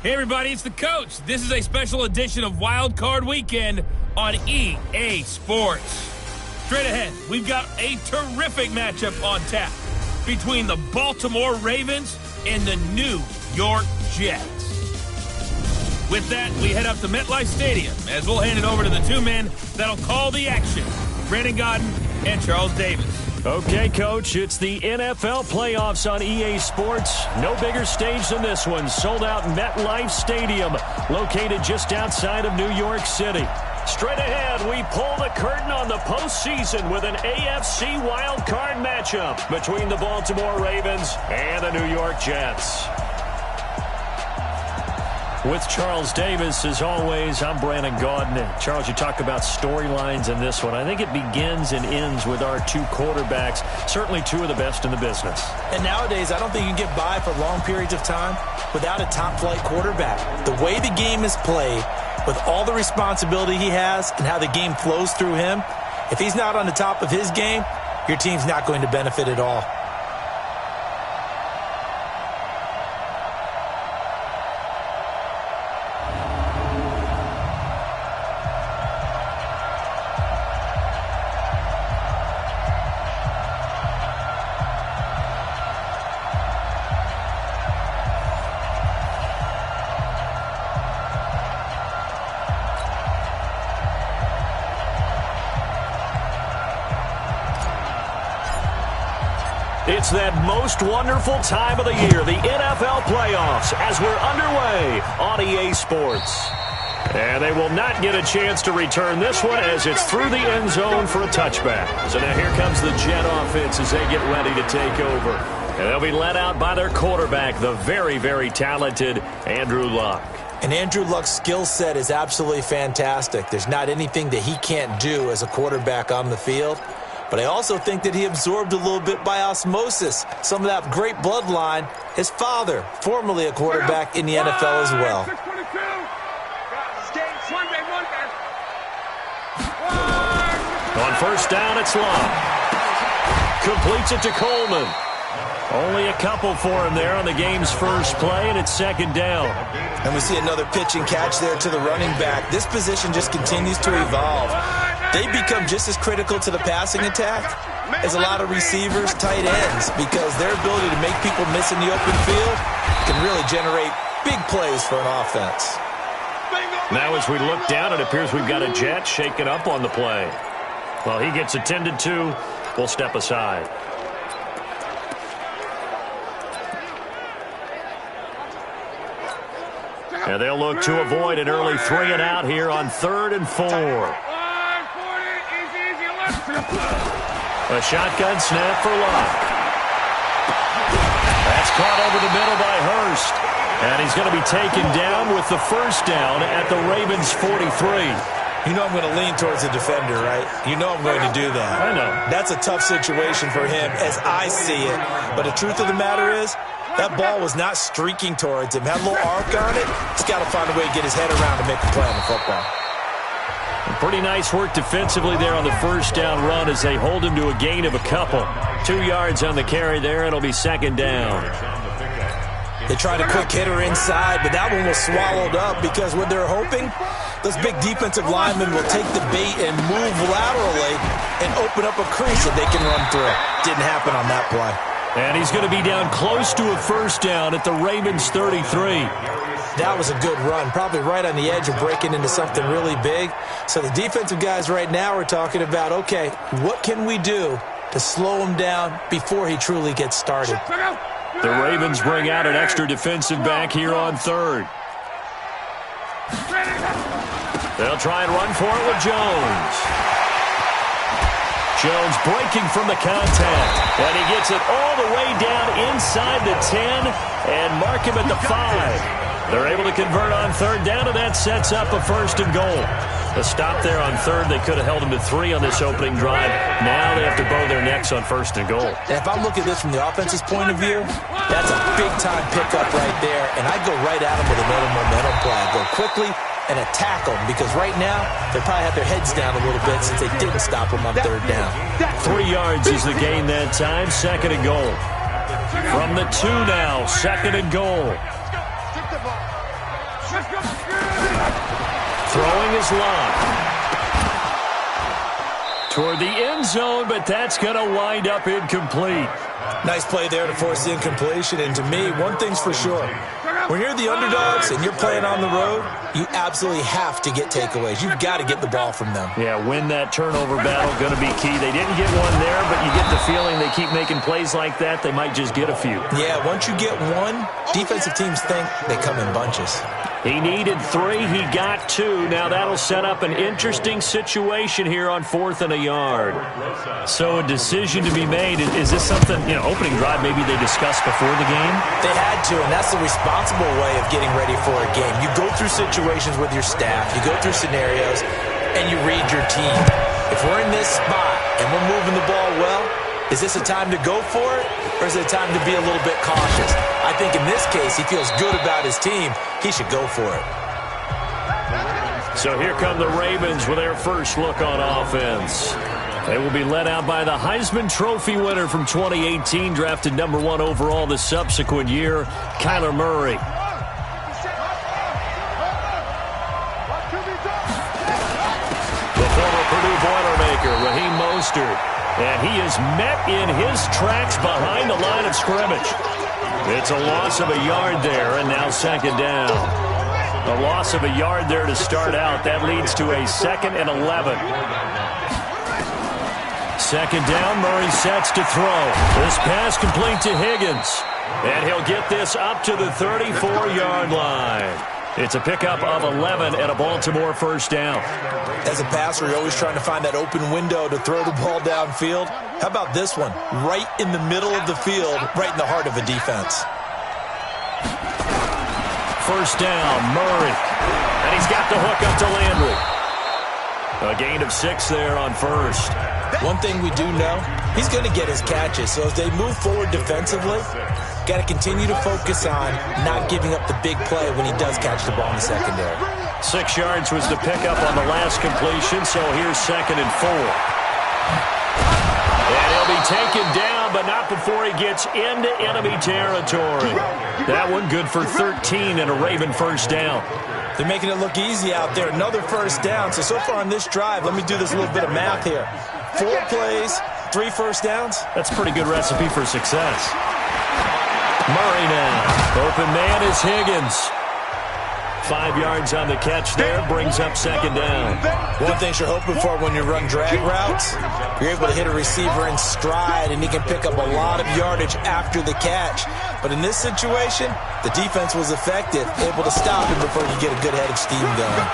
Hey everybody, it's the coach. This is a special edition of Wild Card Weekend on EA Sports. Straight ahead, we've got a terrific matchup on tap between the Baltimore Ravens and the New York Jets. With that, we head up to MetLife Stadium as we'll hand it over to the two men that'll call the action, Brandon Godden and Charles Davis. Okay, Coach, it's the NFL playoffs on EA Sports. No bigger stage than this one. Sold out MetLife Stadium, located just outside of New York City. Straight ahead, we pull the curtain on the postseason with an AFC wildcard matchup between the Baltimore Ravens and the New York Jets. With Charles Davis, as always, I'm Brandon Godden. Charles, you talk about storylines in this one. I think it begins and ends with our two quarterbacks, certainly two of the best in the business. And nowadays, I don't think you can get by for long periods of time without a top-flight quarterback. The way the game is played, with all the responsibility he has and how the game flows through him, if he's not on the top of his game, your team's not going to benefit at all. It's that most wonderful time of the year, the NFL playoffs, as we're underway on EA Sports. And they will not get a chance to return this one as it's through the end zone for a touchback. So now here comes the Jet offense as they get ready to take over. And they'll be led out by their quarterback, the very, very talented Andrew Luck. And Andrew Luck's skill set is absolutely fantastic. There's not anything that he can't do as a quarterback on the field. But I also think that he absorbed a little bit by osmosis some of that great bloodline. His father, formerly a quarterback in the NFL as well. On first down, it's Luck. Completes it to Coleman. Only a couple for him there on the game's first play, and it's second down. And we see another pitch and catch there to the running back. This position just continues to evolve. They become just as critical to the passing attack as a lot of receivers, tight ends, because their ability to make people miss in the open field can really generate big plays for an offense. Now as we look down, it appears we've got a Jet shaken up on the play. Well, he gets attended to. We'll step aside. And they'll look to avoid an early 3 and out here on 3rd and 4. A shotgun snap for Luck. That's caught over the middle by Hurst. And he's going to be taken down with the first down at the Ravens' 43. You know I'm going to lean towards the defender, right? You know I'm going to do that. I know. That's a tough situation for him as I see it. But the truth of the matter is, that ball was not streaking towards him. Had a little arc on it. He's got to find a way to get his head around to make a play on the football. Pretty nice work defensively there on the first down run as they hold him to a gain of a couple. 2 yards on the carry there. It'll be second down. They tried a quick hitter inside, but that one was swallowed up because what they're hoping, those big defensive linemen will take the bait and move laterally and open up a crease that they can run through. Didn't happen on that play. And he's going to be down close to a first down at the Ravens' 33. That was a good run, probably right on the edge of breaking into something really big. So the defensive guys right now are talking about, okay, what can we do to slow him down before he truly gets started? The Ravens bring out an extra defensive back here on 3rd. They'll try and run for it with Jones. Jones breaking from the contact. And he gets it all the way down inside the 10 and mark him at the 5. They're able to convert on 3rd down, and that sets up a 1st and goal. A stop there on 3rd. They could have held him to 3 on this opening drive. Now they have to bow their necks on 1st and goal. And if I look at this from the offense's point of view, that's a big-time pickup right there, and I'd go right at him with another momentum play. I'd go quickly, and attack them, because right now they probably have their heads down a little bit since they didn't stop them on third down. 3 yards is the gain that time. Second and goal. From the 2 now, second and goal. Throwing his line toward the end zone, but that's going to wind up incomplete. Nice play there to force the incompletion. And to me, one thing's for sure. When you're the underdogs and you're playing on the road, you absolutely have to get takeaways. You've got to get the ball from them. Yeah, win that turnover battle, going to be key. They didn't get one there, but you get the feeling they keep making plays like that, they might just get a few. Yeah, once you get one, defensive teams think they come in bunches. He needed 3. He got 2. Now that'll set up an interesting situation here on 4th and a yard. So a decision to be made. Is this something, opening drive maybe they discussed before the game? They had to, and that's the responsible way of getting ready for a game. You go through situations with your staff. You go through scenarios, and you read your team. If we're in this spot and we're moving the ball well, is this a time to go for it, or is it a time to be a little bit cautious? I think in this case, he feels good about his team. He should go for it. So here come the Ravens with their first look on offense. They will be led out by the Heisman Trophy winner from 2018, drafted number 1 overall the subsequent year, Kyler Murray. The former Purdue Boilermaker, Raheem Mostert. And he is met in his tracks behind the line of scrimmage. It's a loss of a yard there, and now second down. A loss of a yard there to start out. That leads to a 2nd and 11. Second down, Murray sets to throw. This pass complete to Higgins. And he'll get this up to the 34-yard line. It's a pickup of 11 and a Baltimore first down. As a passer, you're always trying to find that open window to throw the ball downfield. How about this one? Right in the middle of the field, right in the heart of a defense. First down, Murray. And he's got the hook up to Landry. A gain of 6 there on first. One thing we do know, he's going to get his catches. So as they move forward defensively, got to continue to focus on not giving up the big play when he does catch the ball in the secondary. 6 yards was the pickup on the last completion, so here's 2nd and 4. And he'll be taken down, but not before he gets into enemy territory. That one good for 13 and a Raven first down. They're making it look easy out there. Another first down. So far on this drive, let me do this little bit of math here. 4 plays, 3 first downs. That's a pretty good recipe for success. Murray now. Open man is Higgins. 5 yards on the catch there, brings up second down. One thing you're hoping for when you run drag routes, you're able to hit a receiver in stride, and he can pick up a lot of yardage after the catch. But in this situation, the defense was effective, able to stop him before you get a good head of steam going.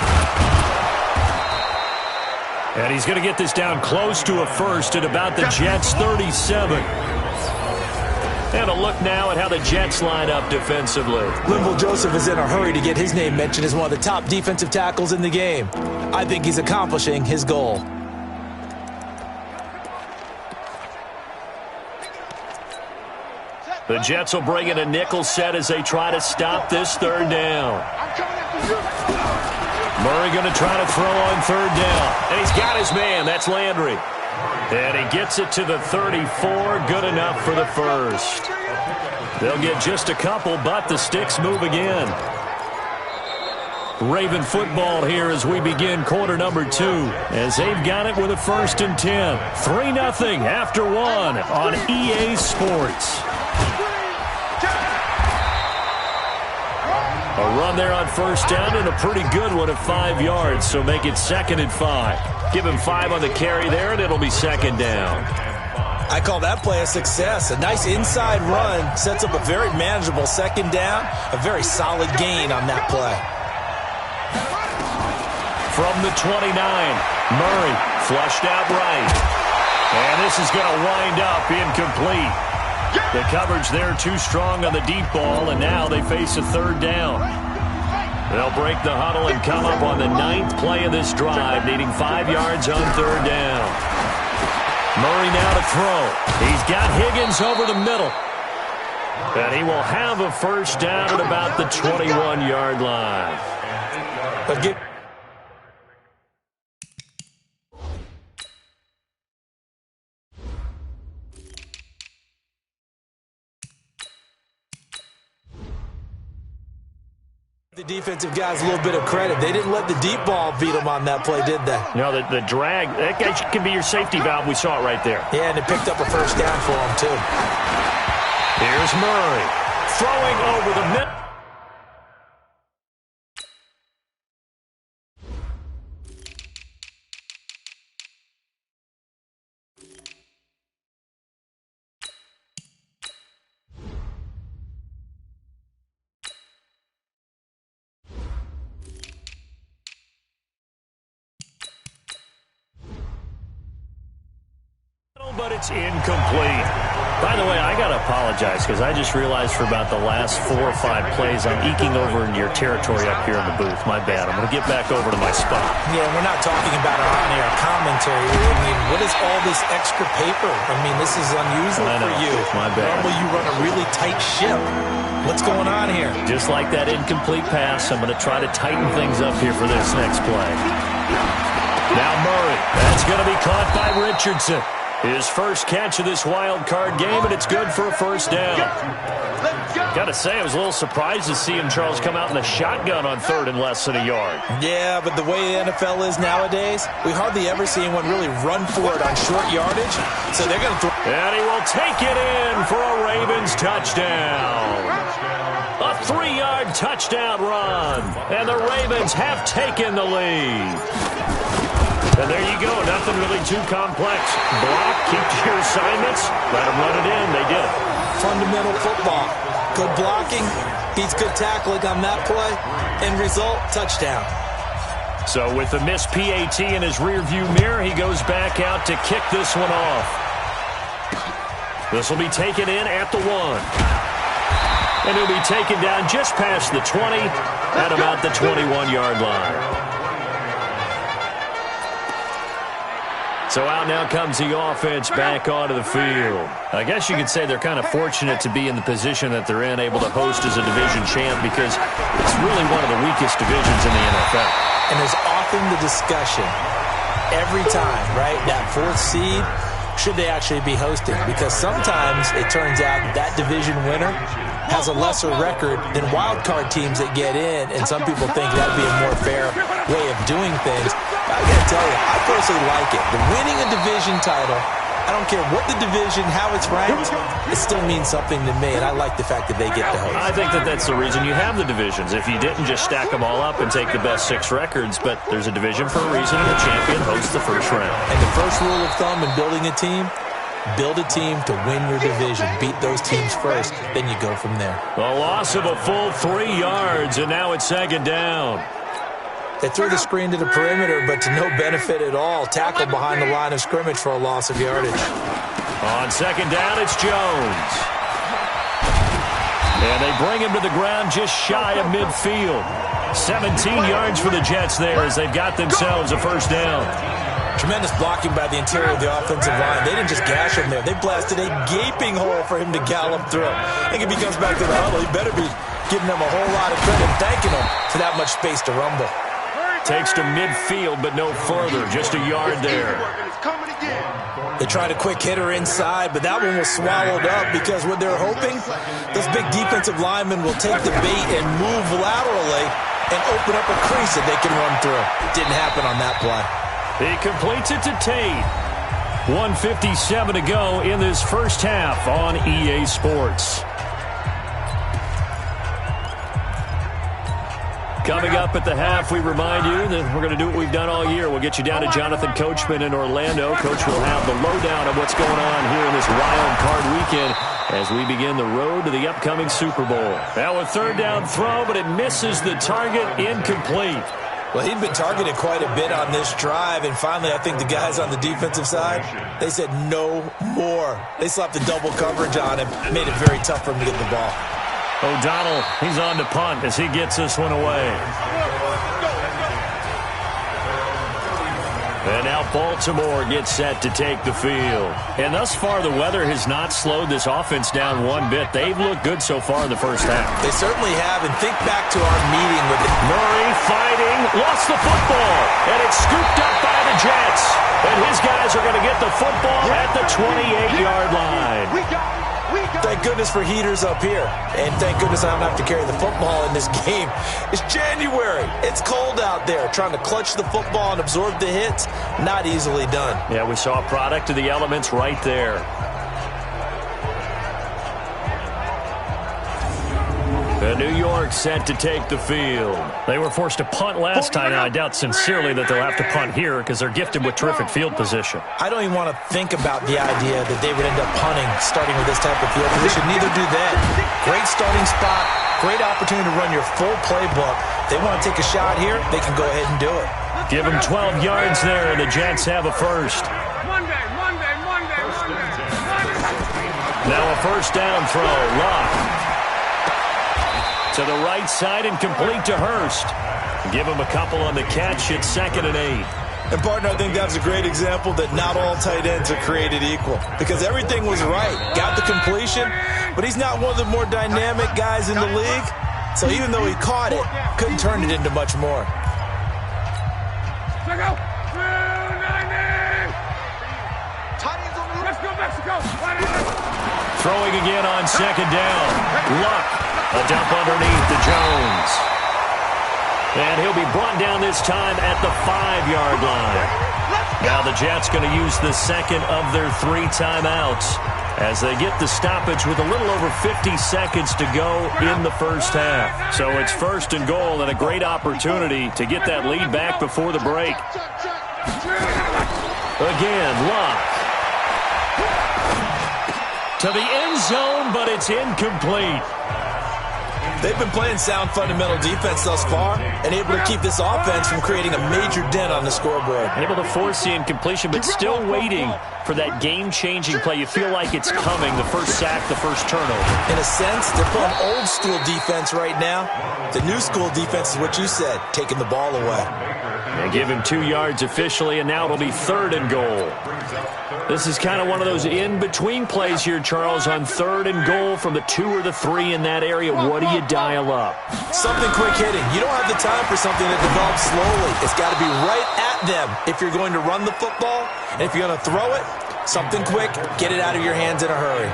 And he's going to get this down close to a first at about the Jets' 37. And a look now at how the Jets line up defensively. Linval Joseph is in a hurry to get his name mentioned as one of the top defensive tackles in the game. I think he's accomplishing his goal. The Jets will bring in a nickel set as they try to stop this third down. Murray going to try to throw on third down. And he's got his man. That's Landry. And he gets it to the 34. Good enough for the first. They'll get just a couple, but the sticks move again. Raven football here as we begin quarter number 2. As they've got it with a 1st and 10. 3-0 after 1 on EA Sports. A run there on first down and a pretty good one at 5 yards, so make it 2nd and 5. Give him 5 on the carry there, and it'll be second down. I call that play a success. A nice inside run sets up a very manageable second down, a very solid gain on that play. From the 29, Murray flushed out right. And this is going to wind up incomplete. The coverage there too strong on the deep ball, and now they face a third down. They'll break the huddle and come up on the 9th play of this drive, needing 5 yards on third down. Murray now to throw. He's got Higgins over the middle. And he will have a first down at about the 21-yard line. The defensive guys a little bit of credit. They didn't let the deep ball beat them on that play, did they? No, the drag, that guy can be your safety valve. We saw it right there. Yeah, and it picked up a first down for them, too. Here's Murray throwing over the middle. But it's incomplete. By the way, I got to apologize because I just realized for about the last 4 or 5 plays I'm eking over into your territory up here in the booth. My bad. I'm going to get back over to my spot. Yeah, we're not talking about our on-air commentary. I mean, what is all this extra paper? I mean, this is unusual for you. My bad. Normally you run a really tight ship. What's going on here? Just like that incomplete pass, I'm going to try to tighten things up here for this next play. Now Murray. That's going to be caught by Richardson. His first catch of this wild card game, and it's good for a first down. Got to say, I was a little surprised to see him, Charles, come out in the shotgun on 3rd and less than a yard. Yeah, but the way the NFL is nowadays, we hardly ever see anyone really run for it on short yardage. So they're going to throw. And he will take it in for a Ravens touchdown. A 3-yard touchdown run. And the Ravens have taken the lead. And there you go. Nothing really too complex. Block, keep to your assignments, let them run it in. They did it. Fundamental football. Good blocking, beats good tackling on that play. End result, touchdown. So with the missed PAT in his rearview mirror, he goes back out to kick this one off. This will be taken in at the 1. And he'll be taken down just past the 20 at about the 21-yard line. So out now comes the offense back onto the field. I guess you could say they're kind of fortunate to be in the position that they're in, able to host as a division champ, because it's really one of the weakest divisions in the NFL. And there's often the discussion every time, right, that 4th seed, should they actually be hosting? Because sometimes it turns out that division winner has a lesser record than wild card teams that get in, and some people think that'd be a more fair way of doing things. I gotta tell you, I personally like it. The winning a division title, I don't care what the division, how it's ranked, it still means something to me, and I like the fact that they get to host. I think that that's the reason you have the divisions. If you didn't just stack them all up and take the best 6 records, but there's a division for a reason, and the champion hosts the first round. And the first rule of thumb in building a team, build a team to win your division. Beat those teams first, then you go from there. A loss of a full 3 yards, and now it's 2nd down. They threw the screen to the perimeter, but to no benefit at all. Tackle behind the line of scrimmage for a loss of yardage. On 2nd down, it's Jones. And they bring him to the ground just shy of midfield. 17 yards for the Jets there as they've got themselves a first down. Tremendous blocking by the interior of the offensive line. They didn't just gash him there. They blasted a gaping hole for him to gallop through. I think if he comes back to the huddle, he better be giving them a whole lot of credit, thanking him for that much space to rumble. Takes to midfield, but no further. Just a yard there. They tried a quick hitter inside, but that one was swallowed up because what they're hoping, those big defensive linemen will take the bait and move laterally and open up a crease that they can run through. Didn't happen on that play. He completes it to Tate. 1:57 to go in this first half on EA Sports. Coming up at the half, we remind you that we're going to do what we've done all year. We'll get you down to Jonathan Coachman in Orlando. Coach will have the lowdown of what's going on here in this wild card weekend as we begin the road to the upcoming Super Bowl. Now a 3rd down throw, but it misses the target, incomplete. Well, he'd been targeted quite a bit on this drive, and finally I think the guys on the defensive side, they said no more. They slapped the double coverage on him, made it very tough for him to get the ball. O'Donnell, he's on to punt as he gets this one away. And now Baltimore gets set to take the field. And thus far, the weather has not slowed this offense down one bit. They've looked good so far in the first half. They certainly have. And think back to our meeting with it. Murray fighting, lost the football, and it's scooped up by the Jets. And his guys are going to get the football at the 28-yard line. Thank goodness for heaters up here. And thank goodness I don't have to carry the football in this game. It's January. It's cold out there. Trying to clutch the football and absorb the hits, not easily done. Yeah, we saw a product of the elements right there. The New York set to take the field. They were forced to punt last time, and I doubt sincerely that they'll have to punt here because they're gifted with terrific field position. I don't even want to think about the idea that they would end up punting starting with this type of field position. Neither do they. Great starting spot, great opportunity to run your full playbook. They want to take a shot here, they can go ahead and do it. Give them 12 yards there, and the Jets have a first. Now a first down throw. Luck to the right side and complete to Hurst. Give him a couple on the catch. It's 2nd and 8. And, partner, I think that's a great example that not all tight ends are created equal because everything was right. Got the completion, but he's not one of the more dynamic guys in the league. So even though he caught it, couldn't turn it into much more. Throwing again on 2nd down. Luck. A dump underneath to Jones. And he'll be brought down this time at the 5-yard line. Now the Jets going to use the second of their 3 timeouts as they get the stoppage with a little over 50 seconds to go in the first half. So it's 1st and goal and a great opportunity to get that lead back before the break. Again, Luck. To the end zone, but it's incomplete. They've been playing sound fundamental defense thus far and able to keep this offense from creating a major dent on the scoreboard. Able to force the incompletion, but still waiting for that game-changing play. You feel like it's coming, the first sack, the first turnover. In a sense, they're playing old-school defense right now. The new-school defense is what you said, taking the ball away. They give him 2 yards officially, and now it'll be 3rd and goal. This is kind of one of those in-between plays here, Charles, on 3rd and goal from the 2 or the 3 in that area. What do you dial up? Something quick hitting. You don't have the time for something that develops slowly. It's got to be right at them if you're going to run the football. And if you're going to throw it, something quick, get it out of your hands in a hurry.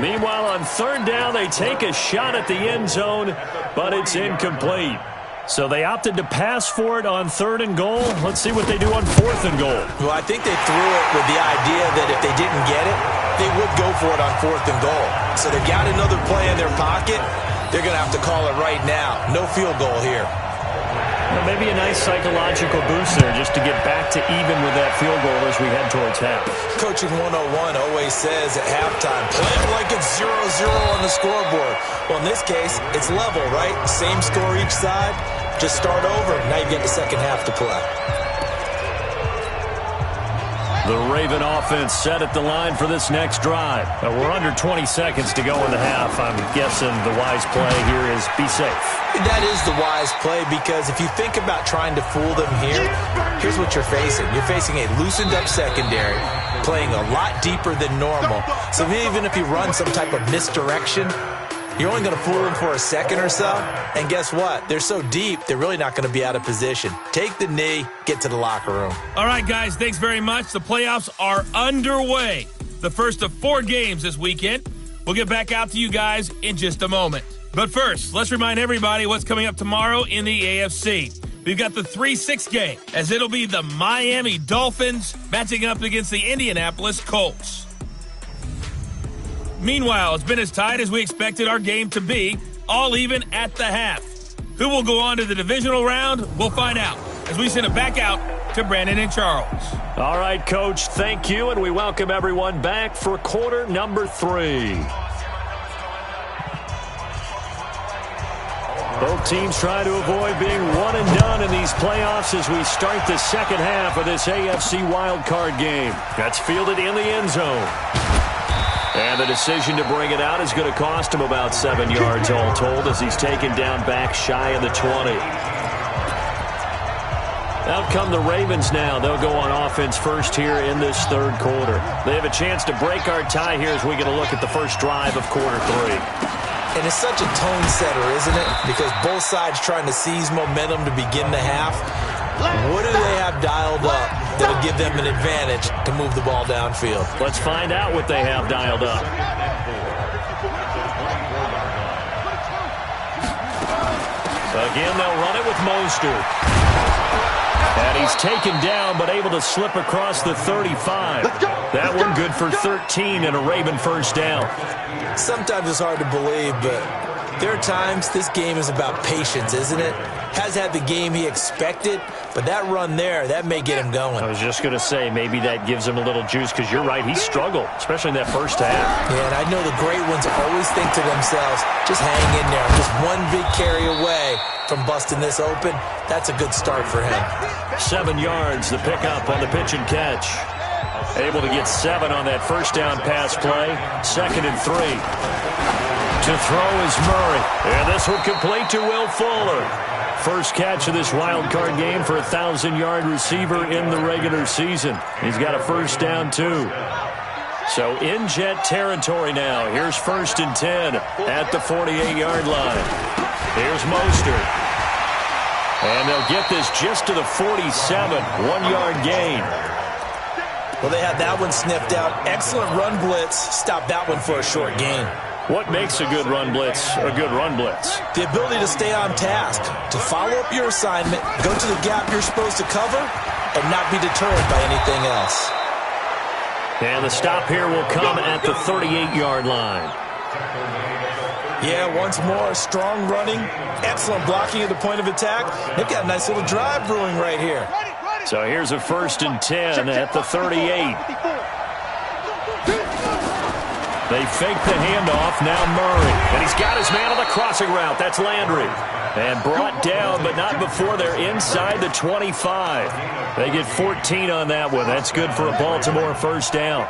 Meanwhile, on 3rd down, they take a shot at the end zone, but it's incomplete. So they opted to pass for it on 3rd and goal. Let's see what they do on 4th and goal. Well, I think they threw it with the idea that if they didn't get it, they would go for it on 4th and goal. So they've got another play in their pocket. They're going to have to call it right now. No field goal here. Well, maybe a nice psychological boost there just to get back to even with that field goal as we head towards half. Coaching 101 always says at halftime, play it like it's 0-0 on the scoreboard. Well, in this case, it's level, right? Same score each side. Just start over. Now you get the second half to play. The Raven offense set at the line for this next drive. We're under 20 seconds to go in the half. I'm guessing the wise play here is be safe. That is the wise play because if you think about trying to fool them here, here's what you're facing. You're facing a loosened-up secondary, playing a lot deeper than normal. So even if you run some type of misdirection, you're only going to fool them for a second or so. And guess what? They're so deep, they're really not going to be out of position. Take the knee, get to the locker room. All right, guys, thanks very much. The playoffs are underway. The first of 4 games this weekend. We'll get back out to you guys in just a moment. But first, let's remind everybody what's coming up tomorrow in the AFC. We've got the 3-6 game, as it'll be the Miami Dolphins matching up against the Indianapolis Colts. Meanwhile, it's been as tight as we expected our game to be, all even at the half. Who will go on to the divisional round? We'll find out as we send it back out to Brandon and Charles. All right, Coach, thank you, and we welcome everyone back for quarter number 3. Both teams try to avoid being one and done in these playoffs as we start the second half of this AFC wildcard game. That's fielded in the end zone. And the decision to bring it out is going to cost him about 7 yards all told as he's taken down back shy of the 20. Out come the Ravens now. They'll go on offense first here in this third quarter. They have a chance to break our tie here as we get a look at the first drive of quarter 3. And it's such a tone setter, isn't it? Because both sides trying to seize momentum to begin the half. What do they have dialed up that'll give them an advantage to move the ball downfield? Let's find out what they have dialed up. Again, they'll run it with Mostert. And he's taken down, but able to slip across the 35. That one good for 13 and a Raven first down. Sometimes it's hard to believe, but there are times this game is about patience, isn't it? Has had the game he expected, but that run there, that may get him going. I was just going to say, maybe that gives him a little juice, because you're right, he struggled, especially in that first half. Yeah, and I know the great ones always think to themselves, just hang in there. Just one big carry away from busting this open. That's a good start for him. 7 yards, the pickup on the pitch and catch. Able to get 7 on that first down pass play. 2nd and 3. To throw is Murray. And this will complete to Will Fuller. First catch of this wild card game for a 1,000-yard receiver in the regular season. He's got a first down, too. So in Jet territory now. Here's 1st and 10 at the 48-yard line. Here's Mostert. And they'll get this just to the 47. 1-yard gain. Well, they had that one sniffed out. Excellent run blitz. Stop that one for a short gain. What makes a good run blitz a good run blitz? The ability to stay on task, to follow up your assignment, go to the gap you're supposed to cover, and not be deterred by anything else. And the stop here will come at the 38-yard line. Yeah, once more, strong running, excellent blocking at the point of attack. They've got a nice little drive brewing right here. So here's a 1st and 10 at the 38. They fake the handoff, now Murray. And he's got his man on the crossing route. That's Landry. And brought down, but not before they're inside the 25. They get 14 on that one. That's good for a Baltimore first down.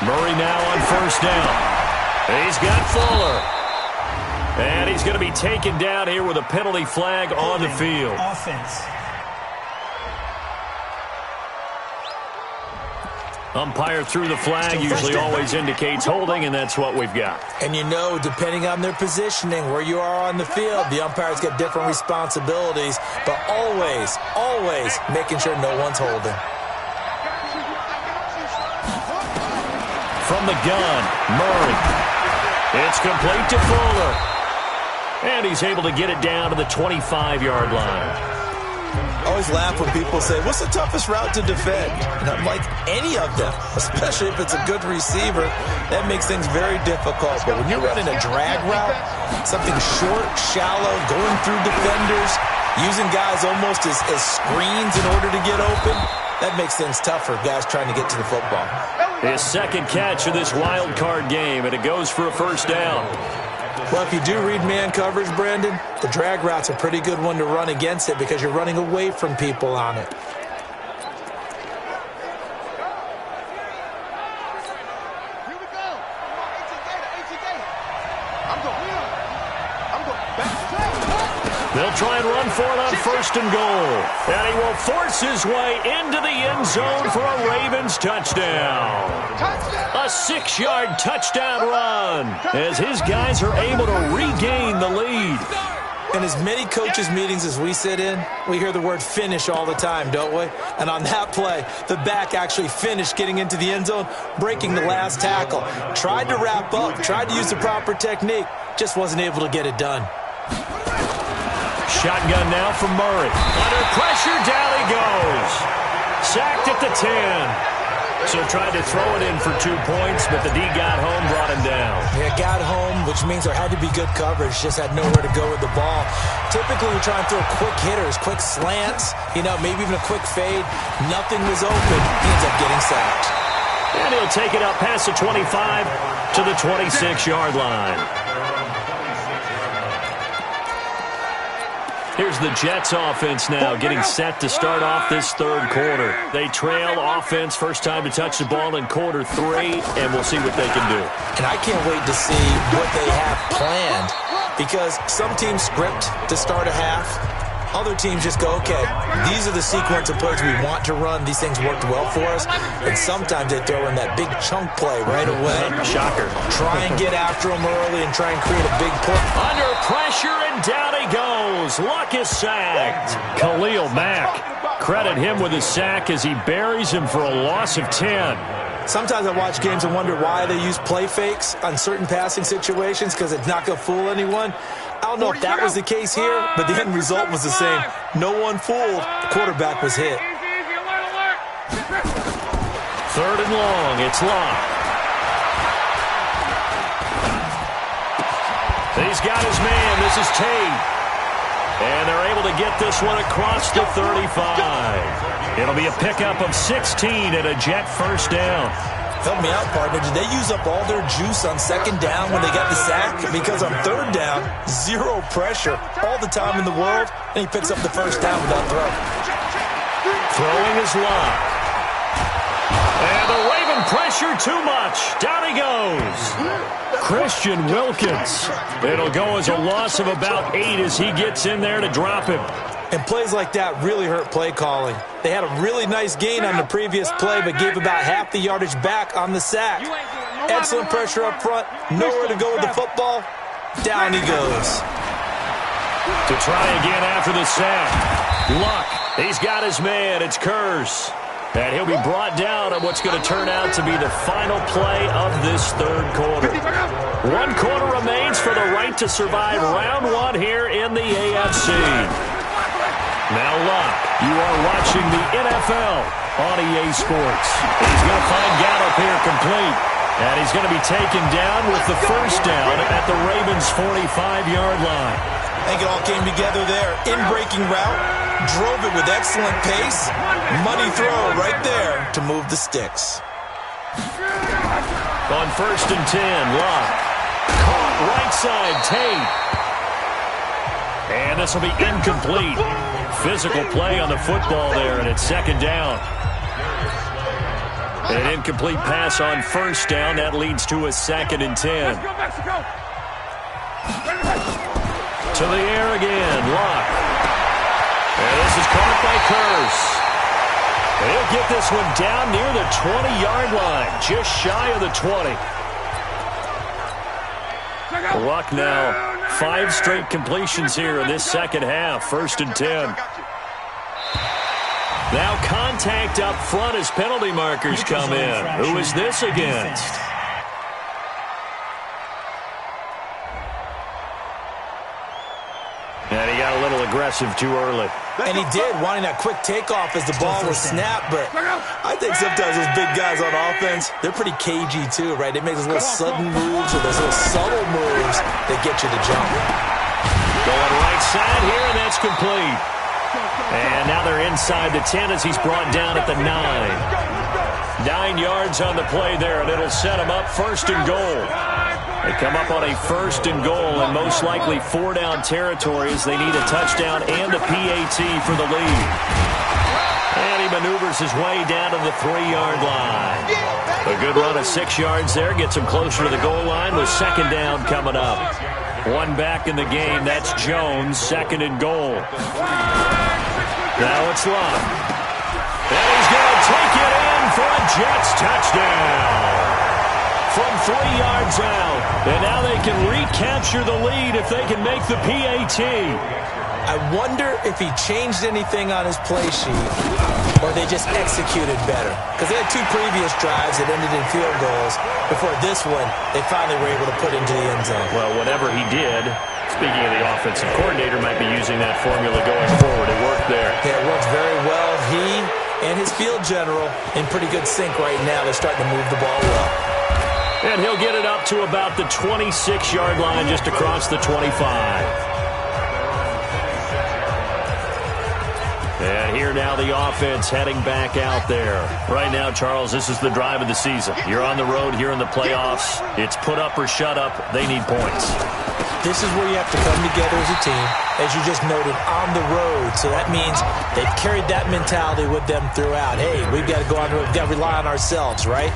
Murray now on first down. He's got Fuller. And he's going to be taken down here with a penalty flag on the field. Offense. Umpire threw the flag, usually always indicates holding, and that's what we've got. And you know, depending on their positioning, where you are on the field, the umpires get different responsibilities, but always, always making sure no one's holding. From the gun, Murray. It's complete to Fuller. And he's able to get it down to the 25-yard line. I always laugh when people say, what's the toughest route to defend? And I'm like, any of them, especially if it's a good receiver. That makes things very difficult. But when you're running a drag route, something short, shallow, going through defenders, using guys almost as screens in order to get open, that makes things tough for guys trying to get to the football. His second catch of this wild card game, and it goes for a first down. Well, if you do read man coverage, Brandon, the drag route's a pretty good one to run against it because you're running away from people on it. They'll try and run for it on 1st and goal. And he will force his way into the end zone for a Ravens touchdown. A 6-yard touchdown run as his guys are able to regain the lead. In as many coaches' meetings as we sit in, we hear the word finish all the time, don't we? And on that play, the back actually finished getting into the end zone, breaking the last tackle. Tried to wrap up, tried to use the proper technique, just wasn't able to get it done. Shotgun now from Murray. Under pressure, down he goes. Sacked at the 10. So tried to throw it in for 2 points, but the D got home, brought him down. Yeah, got home, which means there had to be good coverage. Just had nowhere to go with the ball. Typically, we try and throw quick hitters, quick slants, maybe even a quick fade. Nothing was open. He ends up getting sacked. And he'll take it up past the 25 to the 26-yard line. Here's the Jets offense now getting set to start off this third quarter. They trail offense, first time to touch the ball in quarter 3, and we'll see what they can do. And I can't wait to see what they have planned, because some teams script to start a half. Other teams just go, okay, these are the sequence of plays we want to run. These things worked well for us. And sometimes they throw in that big chunk play right away. Shocker. Try and get after them early and try and create a big push. Under pressure, and down he goes. Luck is sacked. Khalil Mack. Credit him with his sack as he buries him for a loss of 10. Sometimes I watch games and wonder why they use play fakes on certain passing situations, because it's not going to fool anyone. I don't know if that was the case here, but the end result was the same. No one fooled. The quarterback was hit. Third and long. It's Locke. He's got his man. This is Tate. And they're able to get this one across the 35. It'll be a pickup of 16 and a Jet first down. Help me out, partner. Did they use up all their juice on second down when they got the sack? Because on third down, zero pressure all the time in the world, and he picks up the first down without throwing. Throwing is Locke. And the Raven pressure too much. Down he goes. Christian Wilkins. It'll go as a loss of about 8 as he gets in there to drop him. And plays like that really hurt play calling. They had a really nice gain on the previous play, but gave about half the yardage back on the sack. Excellent pressure up front. Nowhere to go with the football. Down he goes. To try again after the sack. Luck. He's got his man. It's Kurz. And he'll be brought down on what's going to turn out to be the final play of this third quarter. 1 quarter remains for the right to survive round 1 here in the AFC. Now Luck, you are watching the NFL on EA Sports. He's going to find Gallup here complete. And he's going to be taken down with the first down at the Ravens' 45-yard line. I think it all came together there. In-breaking route, drove it with excellent pace. Money throw right there to move the sticks. On first and 10, Luck. Caught right side, Tate. And this will be incomplete. Physical play on the football there, and it's second down. An incomplete pass on first down. That leads to a second and 10. To the air again, Luck. And this is caught by Kurz. He'll get this one down near the 20-yard line, just shy of the 20. Luck now, 5 straight completions here in this second half, first and 10. Now contact up front as penalty markers come in. Who is this against? And he got a little aggressive too early. And he did, wanting that quick takeoff as the ball was snapped. But I think sometimes those big guys on offense, they're pretty cagey too, right? They make those little sudden moves or those little subtle moves that get you to jump. Going right side here, and that's complete. And now they're inside the 10 as he's brought down at the 9. 9 yards on the play there, and it'll set him up first and goal. They come up on a first and goal, and most likely 4-down territory as they need a touchdown and a PAT for the lead. And he maneuvers his way down to the 3-yard line. A good run of 6 yards there gets him closer to the goal line with second down coming up. One back in the game, that's Jones, second and goal. Now it's Locke. And he's going to take it in for a Jets touchdown. From 3 yards out. And now they can recapture the lead if they can make the PAT. I wonder if he changed anything on his play sheet or they just executed better. Because they had 2 previous drives that ended in field goals. Before this one, they finally were able to put into the end zone. Well, whatever he did, speaking of the offensive coordinator, might be using that formula going forward. It worked there. Yeah, it worked very well. He and his field general in pretty good sync right now. They're starting to move the ball well. And he'll get it up to about the 26-yard line, just across the 25. And here now the offense heading back out there. Right now, Charles, this is the drive of the season. You're on the road here in the playoffs. It's put up or shut up. They need points. This is where you have to come together as a team, as you just noted, on the road. So that means they've carried that mentality with them throughout. Hey, we've got to go on the road. We've got to rely on ourselves, right?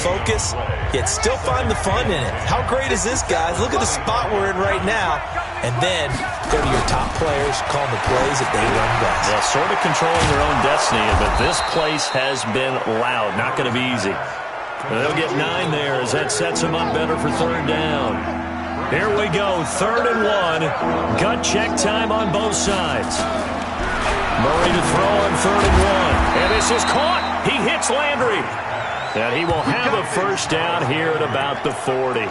Focus, yet still find the fun in it. How great is this, guys? Look at the spot we're in right now. And then go to your top players, call the plays that they run best. Yeah, sort of controlling their own destiny, but this place has been loud. Not going to be easy. They'll get 9 there as that sets them up better for third down. Here we go, 3rd and 1. Gut check time on both sides. Murray to throw on 3rd and 1. And this is caught. He hits Landry. And he will have a first down here at about the 40.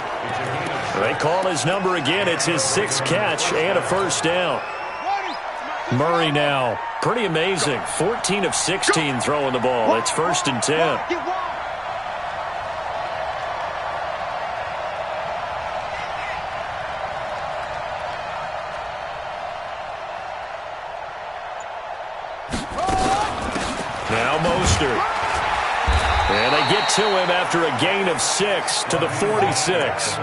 They call his number again. It's his 6th catch and a first down. Murray now, pretty amazing. 14 of 16 throwing the ball. It's 1st and 10. And they get to him after a gain of 6 to the 46.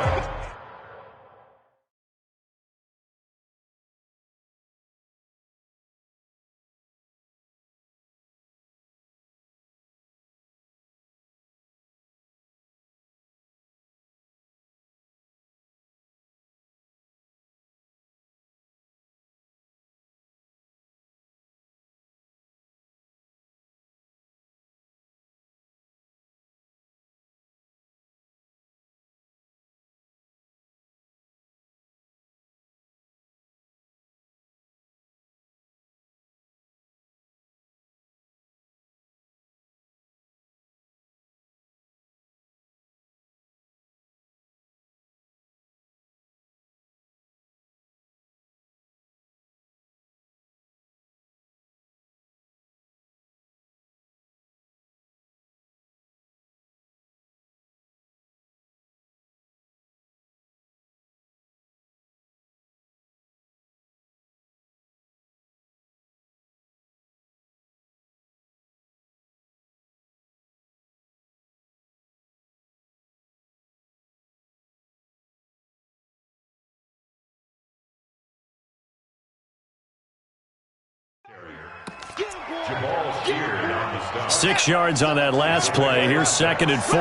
Jamal 6 yards on that last play. Here's 2nd and 4.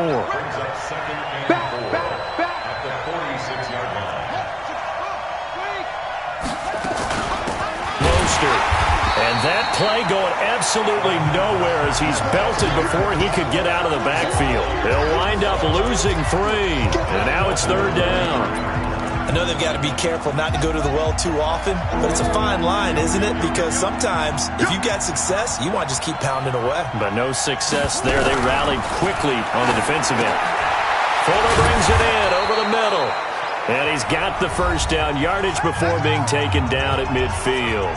And that play going absolutely nowhere as he's belted before he could get out of the backfield. They'll wind up losing 3. And now it's 3rd down. I know they've got to be careful not to go to the well too often, but it's a fine line, isn't it? Because sometimes if you got success, you want to just keep pounding away. But no success there. They rallied quickly on the defensive end. Fuller brings it in over the middle. And he's got the first down yardage before being taken down at midfield.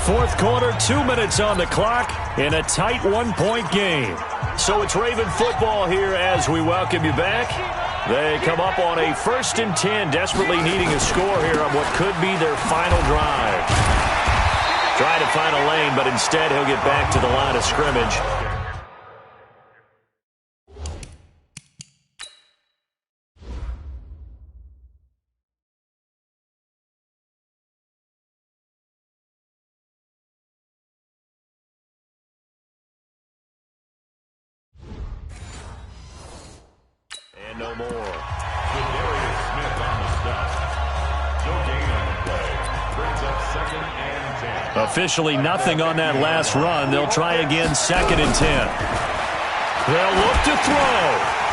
4th quarter, 2 minutes on the clock in a tight 1-point game. So it's Raven football here as we welcome you back. They come up on a 1st and 10, desperately needing a score here on what could be their final drive. Trying to find a lane, but instead he'll get back to the line of scrimmage. No more. Darius Smith on the stop. No gain on the play. Brings up 2nd and 10. Officially nothing on that last run. They'll try again 2nd and 10. They'll look to throw.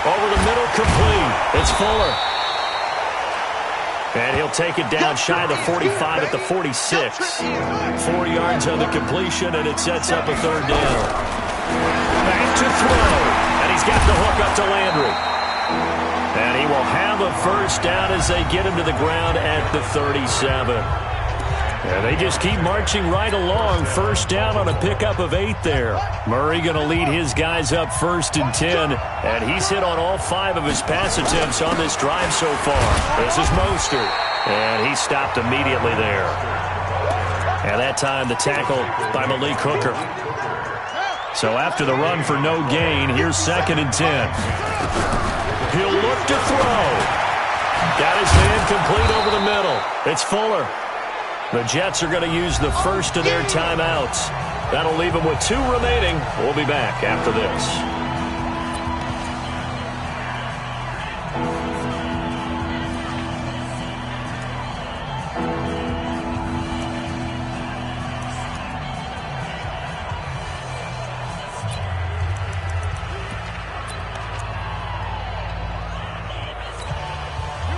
Over the middle, complete. It's Fuller. And he'll take it down shy of the 45 at the 46. 4 yards on the completion, and it sets up a 3rd down. Back to throw. And he's got the hook up to Landry. And he will have a first down as they get him to the ground at the 37. And they just keep marching right along. First down on a pickup of 8 there. Murray going to lead his guys up 1st and 10. And he's hit on all 5 of his pass attempts on this drive so far. This is Mostert. And he stopped immediately there. And that time the tackle by Malik Hooker. So after the run for no gain, here's 2nd and 10. He'll look to throw. Got his man complete over the middle. It's Fuller. The Jets are going to use the first of their timeouts. That'll leave them with 2 remaining. We'll be back after this.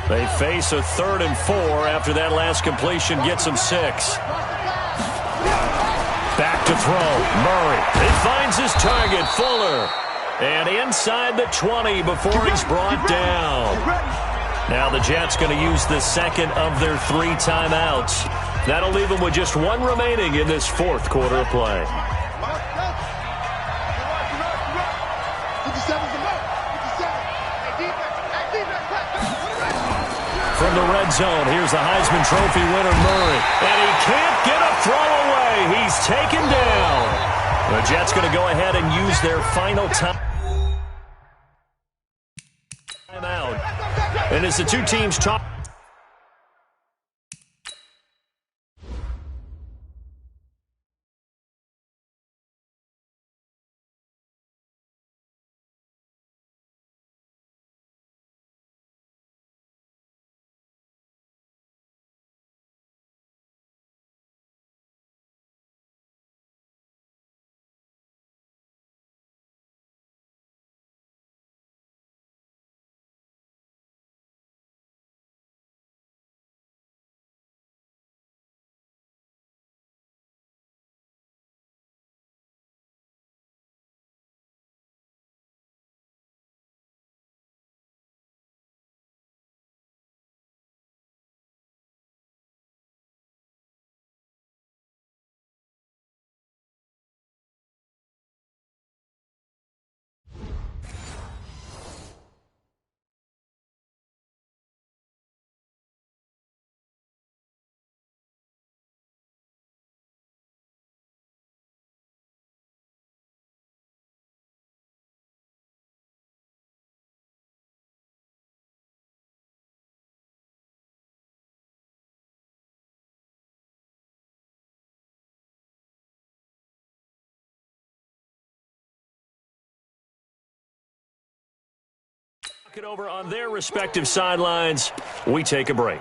They face a 3rd and 4 after that last completion gets them 6. Back to throw. Murray. He finds his target, Fuller. And inside the 20 before he's brought down. Now the Jets going to use the second of their 3 timeouts. That'll leave them with just 1 remaining in this 4th quarter of play. From the red zone, here's the Heisman Trophy winner, Murray. And he can't get a throw away. He's taken down. The Jets going to go ahead and use their final timeout. And as the 2 teams talk. It over on their respective sidelines. We take a break.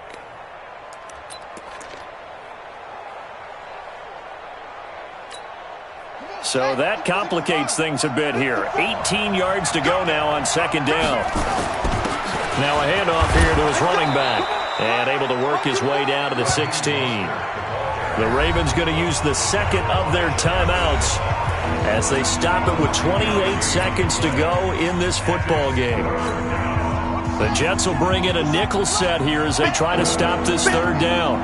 So that complicates things a bit here. 18 yards to go now on 2nd down. Now a handoff here to his running back. And able to work his way down to the 16. The Ravens going to use the second of their timeouts as they stop it with 28 seconds to go in this football game. The Jets will bring in a nickel set here as they try to stop this 3rd down.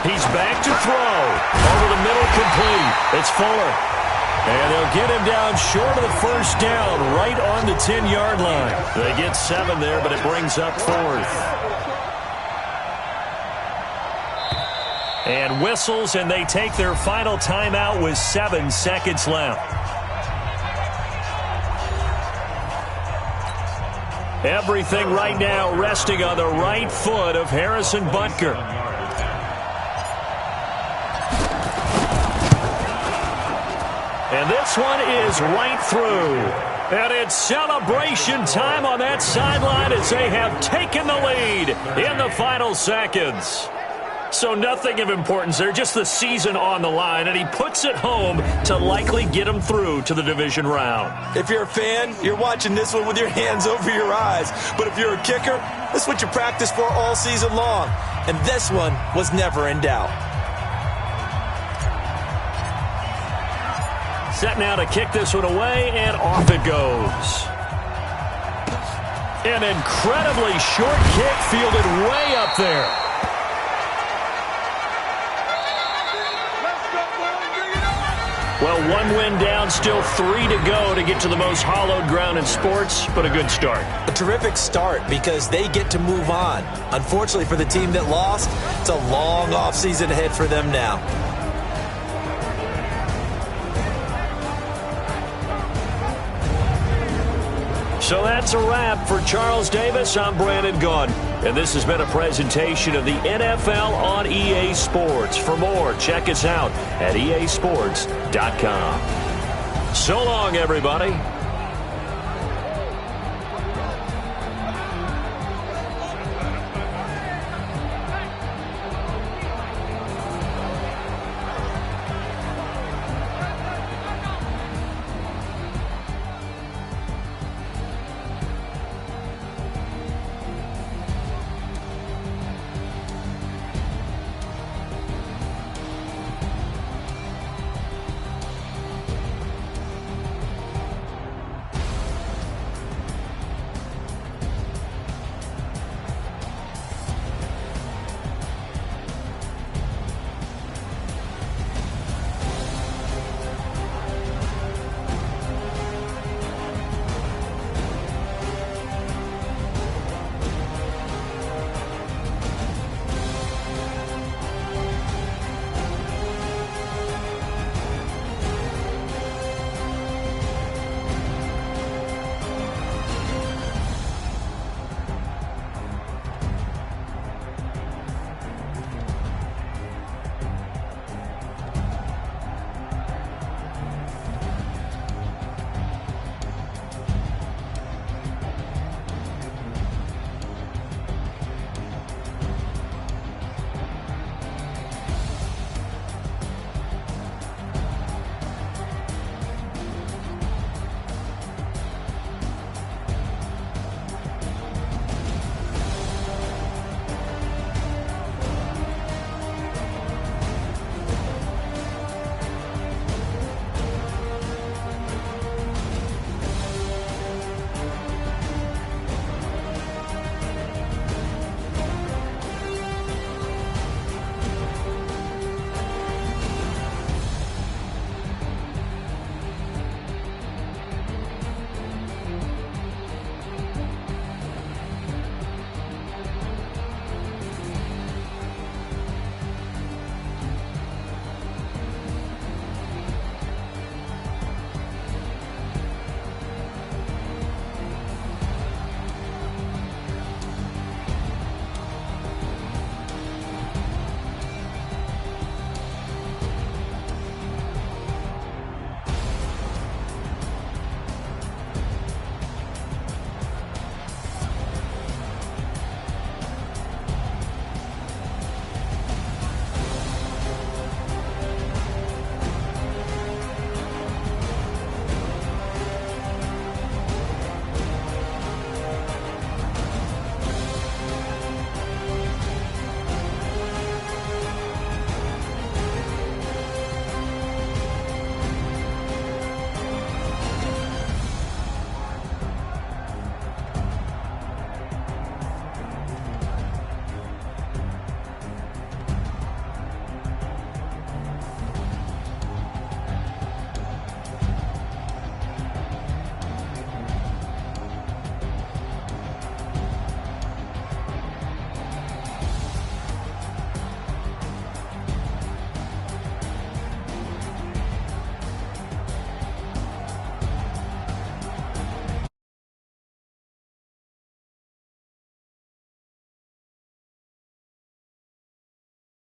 He's back to throw. Over the middle, complete. It's Fuller. And they'll get him down short of the 1st down, right on the 10-yard line. They get 7 there, but it brings up 4th. And whistles, and they take their final timeout with 7 seconds left. Everything right now resting on the right foot of Harrison Butker. And this one is right through. And it's celebration time on that sideline as they have taken the lead in the final seconds. So nothing of importance there, just the season on the line, and he puts it home to likely get him through to the division round. If you're a fan, you're watching this one with your hands over your eyes. But if you're a kicker, this is what you practice for all season long. And this one was never in doubt. Set now to kick this one away, and off it goes. An incredibly short kick fielded way up there. Well, 1 win down, still 3 to go to get to the most hallowed ground in sports, but a good start. A terrific start because they get to move on. Unfortunately for the team that lost, it's a long offseason ahead for them now. So that's a wrap. For Charles Davis, I'm Brandon Gaudin. And this has been a presentation of the NFL on EA Sports. For more, check us out at easports.com. So long, everybody.